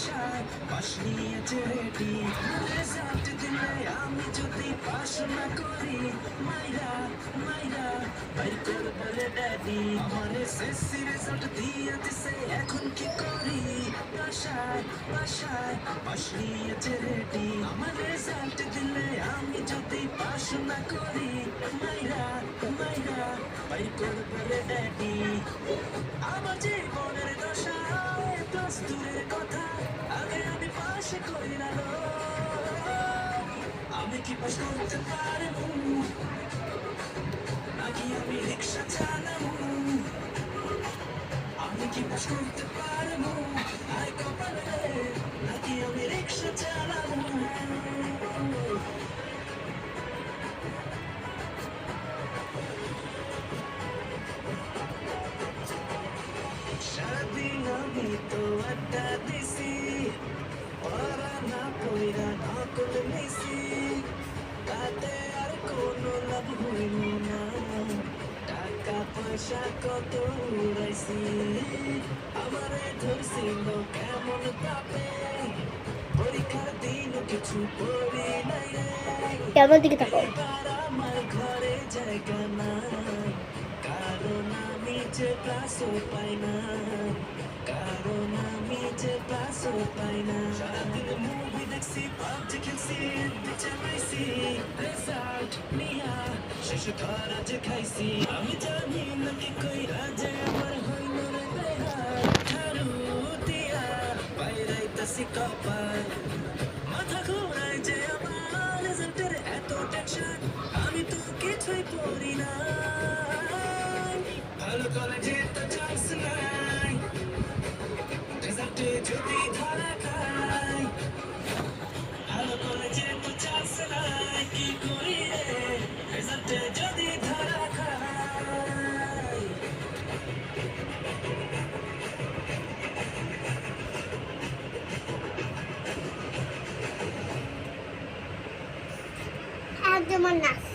বাসায় পাশ নিয়েছে ready result দিলে আমি যদি পাশ না করি মাইরা মাইরা বাইর করে বলে ড্যাডি আমার এসএসসি রেজাল্ট দিয়ে দিছে এখন কি করি বাসায় বাসায় পাশ নিয়েছে রেডি আমার রেজাল্ট দিলে আমি যদি পাশ না করি মাইরা মাইরা বাইর করে বলে ড্যাডি আমার জীবনের দশা প্লাস দূরের কথা আগে আমি পাশ কইরা আমি কি পাশ করতে পারবো নাকি আমি রিক্সা চালাবো আমি কি পাশ করতে পারবো আই কপালে নাকি আমি রিক্সা চালাবো সারাদিন আমি তো আড্ডা দিছি পড়া না পড়া নকল নিছি তাতে আর কোনো লাভ হইল না টাকা পয়সা কত উড়াইছি আমারে ধরছিল কেমন পাবে পরীক্ষার দিন কিছু পড়ি নাই রে কেমন দিকে থাকো আমার ঘরে জায়গা নাই কারণ আমি যে ক্লাসও পাই না কারণ আমি যে ক্লাসও পাই না সারাদিন মুভি দেখছি পাবজি খেলছি চালাইছি রেজাল্ট নিয়া শেষ করা যে খাইছি আমি জানি না কি কইরা যে আমার হইল রে বেহাল ঝাড়ু দিয়া বাইরাইতাছি কপাল মাথা ঘুরায় যে আমার রেজাল্টের এত টেনশন আমি তো কিছুই পড়ি না ভালো কলেজে তো চান্স নাই রেজাল্টে যদি ধরা খাই ভালো কলেজে তো চান্স নাই কি করি রে রেজাল্টে যদি ধরা খাই একদম নাচ